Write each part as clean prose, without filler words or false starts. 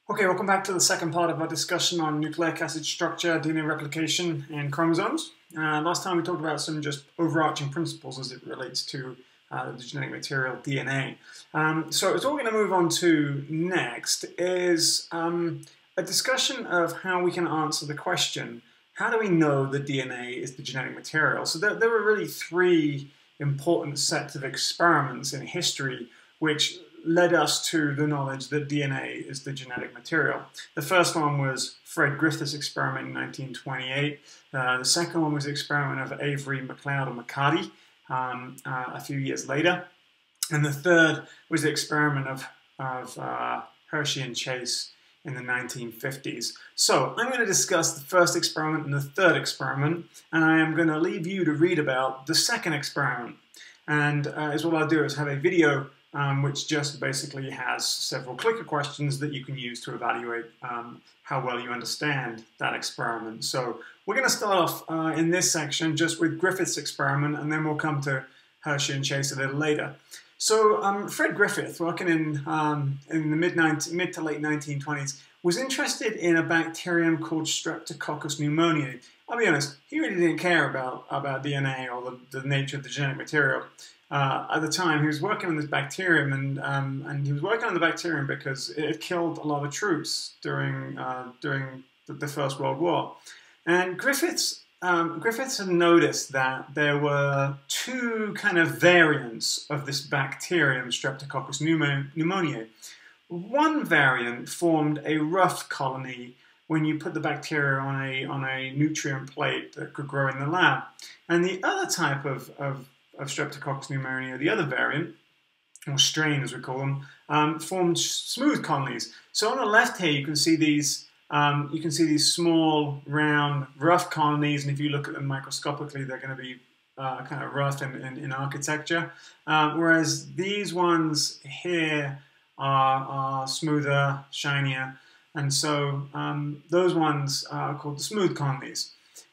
Okay, welcome back to the second part of our discussion on nucleic acid structure, DNA replication, and chromosomes. Last time we talked about some just overarching principles as it relates to the genetic material DNA. So what we're going to move on to next is a discussion of how we can answer the question, how do we know that DNA is the genetic material? So there were really three important sets of experiments in history which led us to the knowledge that DNA is the genetic material. The first one was Fred Griffith's experiment in 1928. The second one was the experiment of Avery, McLeod, and McCarty a few years later. And the third was the experiment of Hershey and Chase in the 1950s. So I'm going to discuss the first experiment and the third experiment, and I am going to leave you to read about the second experiment. And what I'll do is have a video which just basically has several clicker questions that you can use to evaluate how well you understand that experiment. So we're going to start off in this section just with Griffith's experiment, and then we'll come to Hershey and Chase a little later. So Fred Griffith, working in the mid to late 1920s, was interested in a bacterium called Streptococcus pneumoniae. I'll be honest, he really didn't care about DNA or the nature of the genetic material. At the time, he was working on this bacterium, and he was working on the bacterium because it had killed a lot of troops during the First World War. And Griffiths had noticed that there were two kind of variants of this bacterium, Streptococcus pneumoniae. One variant formed a rough colony when you put the bacteria on a nutrient plate that could grow in the lab. And the other type of Streptococcus pneumoniae, the other variant, or strain as we call them, formed smooth colonies. So on the left here, you can see these small, round, rough colonies, and if you look at them microscopically, they're going to be kind of rough in architecture. Whereas these ones here are smoother, shinier, and so those ones are called the smooth colonies.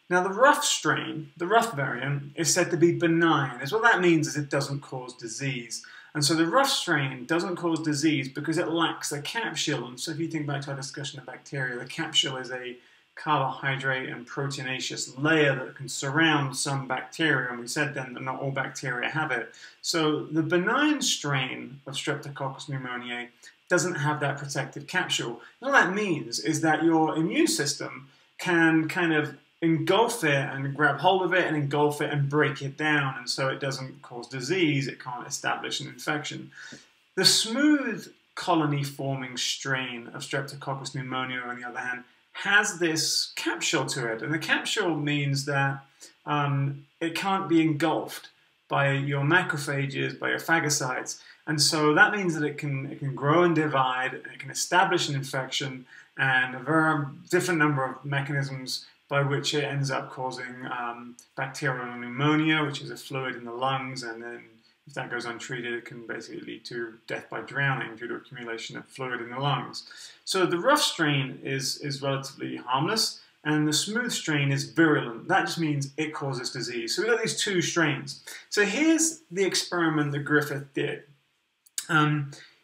Now the rough strain, the rough variant, is said to be benign. What that means is it doesn't cause disease. And so the rough strain doesn't cause disease because it lacks a capsule. And so if you think back to our discussion of bacteria, the capsule is a carbohydrate and proteinaceous layer that can surround some bacteria. And we said then that not all bacteria have it. So the benign strain of Streptococcus pneumoniae doesn't have that protective capsule. And all that means is that your immune system can kind of engulf it and grab hold of it and engulf it and break it down, and so it doesn't cause disease, it can't establish an infection. The smooth colony forming strain of Streptococcus pneumoniae, on the other hand, has this capsule to it, and the capsule means that it can't be engulfed by your macrophages, by your phagocytes, and so that means that it can grow and divide, and it can establish an infection, and a very different number of mechanisms by which it ends up causing bacterial pneumonia, which is a fluid in the lungs, and then if that goes untreated, it can basically lead to death by drowning due to accumulation of fluid in the lungs. So the rough strain is relatively harmless, and the smooth strain is virulent. That just means it causes disease. So we've got these two strains. So here's the experiment that Griffith did.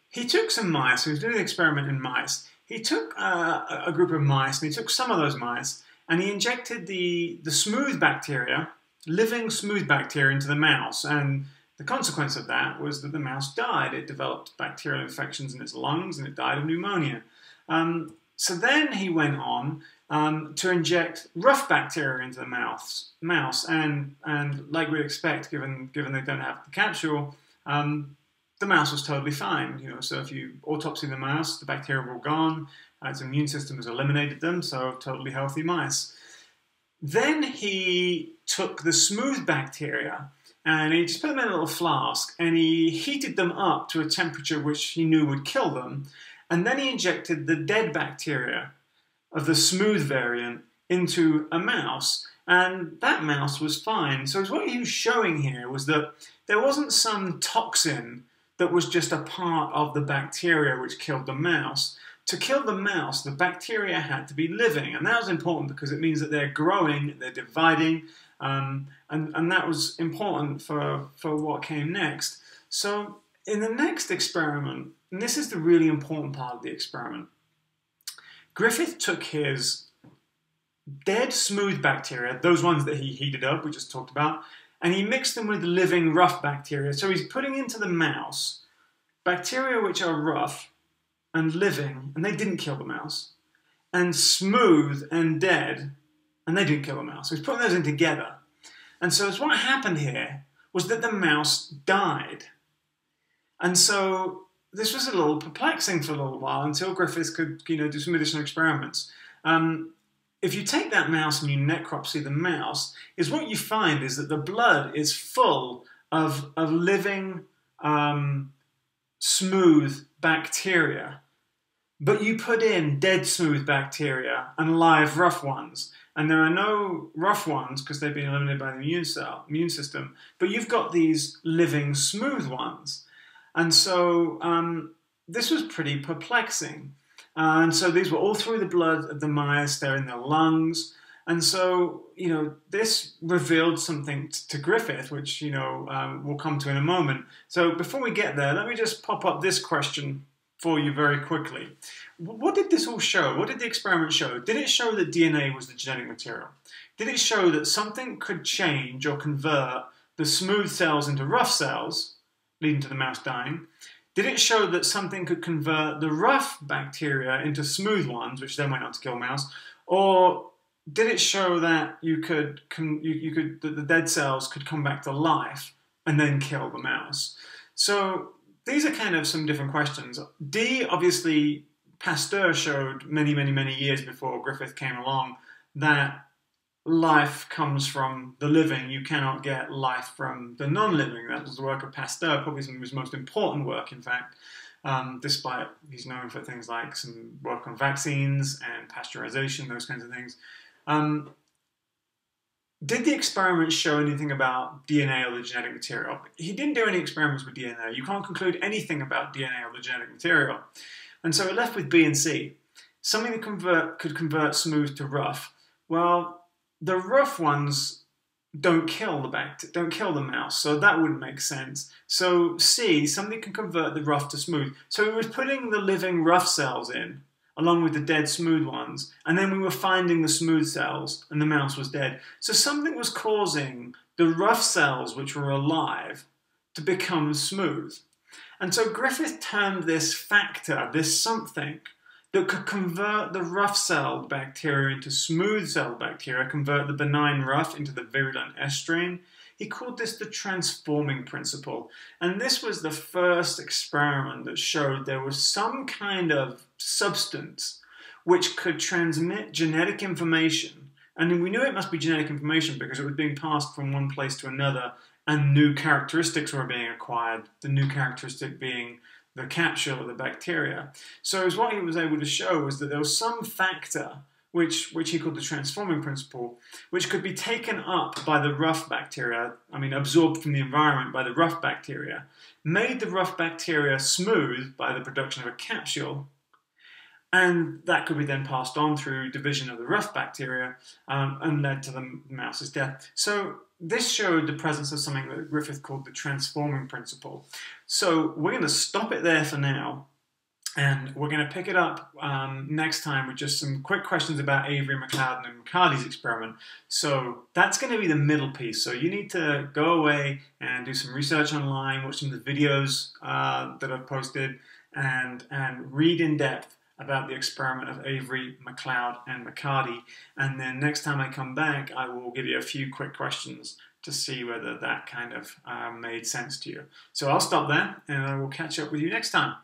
He took some mice, he was doing an experiment in mice. He took a group of mice, and he took some of those mice, and he injected the smooth bacteria, living smooth bacteria, into the mouse. And the consequence of that was that the mouse died. It developed bacterial infections in its lungs, and it died of pneumonia. So then he went on to inject rough bacteria into the mouse. And like we'd expect, given they don't have the capsule, the mouse was totally fine. So if you autopsy the mouse, the bacteria were all gone. Its immune system has eliminated them, so totally healthy mice. Then he took the smooth bacteria and he just put them in a little flask and he heated them up to a temperature which he knew would kill them. And then he injected the dead bacteria of the smooth variant into a mouse, and that mouse was fine. So what he was showing here was that there wasn't some toxin that was just a part of the bacteria which killed the mouse. To kill the mouse, the bacteria had to be living, and that was important because it means that they're growing, they're dividing, and that was important for what came next. So in the next experiment, and this is the really important part of the experiment, Griffith took his dead smooth bacteria, those ones that he heated up, we just talked about, and he mixed them with living rough bacteria. So he's putting into the mouse bacteria which are rough and living, and they didn't kill the mouse, and smooth and dead, and they didn't kill the mouse. So he's putting those in together. And so what happened here was that the mouse died. And so this was a little perplexing for a little while until Griffith could, do some additional experiments. If you take that mouse and you necropsy the mouse, what you find is that the blood is full of living, smooth bacteria. But you put in dead smooth bacteria and live rough ones. And there are no rough ones because they've been eliminated by the immune system. But you've got these living smooth ones. And so this was pretty perplexing. And so these were all through the blood of the mice, they're in their lungs. And so, this revealed something to Griffith, which, we'll come to in a moment. So before we get there, let me just pop up this question for you very quickly. What did this all show? What did the experiment show? Did it show that DNA was the genetic material? Did it show that something could change or convert the smooth cells into rough cells, leading to the mouse dying? Did it show that something could convert the rough bacteria into smooth ones, which then went on to kill mouse? Or did it show that that the dead cells could come back to life and then kill the mouse? So these are kind of some different questions. D, obviously, Pasteur showed many, many, many years before Griffith came along that life comes from the living. You cannot get life from the non-living. That was the work of Pasteur, probably some of his most important work, in fact, despite he's known for things like some work on vaccines and pasteurization, those kinds of things. Did the experiment show anything about DNA or the genetic material? He didn't do any experiments with DNA. You can't conclude anything about DNA or the genetic material. And so we're left with B and C. Something that could convert smooth to rough. Well, the rough ones don't kill the mouse, so that wouldn't make sense. So C, something can convert the rough to smooth. So we were putting the living rough cells in, along with the dead smooth ones, and then we were finding the smooth cells, and the mouse was dead. So something was causing the rough cells, which were alive, to become smooth. And so Griffith termed this factor, this something, that could convert the rough-celled bacteria into smooth-celled bacteria, convert the benign rough into the virulent S strain. He called this the transforming principle. And this was the first experiment that showed there was some kind of substance which could transmit genetic information. And we knew it must be genetic information because it was being passed from one place to another and new characteristics were being acquired, the new characteristic being the capsule of the bacteria. So what he was able to show was that there was some factor, which he called the transforming principle, which could be taken up by the rough bacteria, absorbed from the environment by the rough bacteria, made the rough bacteria smooth by the production of a capsule, and that could be then passed on through division of the rough bacteria and led to the mouse's death. So this showed the presence of something that Griffith called the transforming principle. So we're going to stop it there for now, and we're going to pick it up next time with just some quick questions about Avery, McLeod, and McCarty's experiment. So that's going to be the middle piece. So you need to go away and do some research online, watch some of the videos that I've posted, and read in depth about the experiment of Avery, McLeod, and McCarty. And then next time I come back, I will give you a few quick questions to see whether that kind of made sense to you. So I'll stop there, and I will catch up with you next time.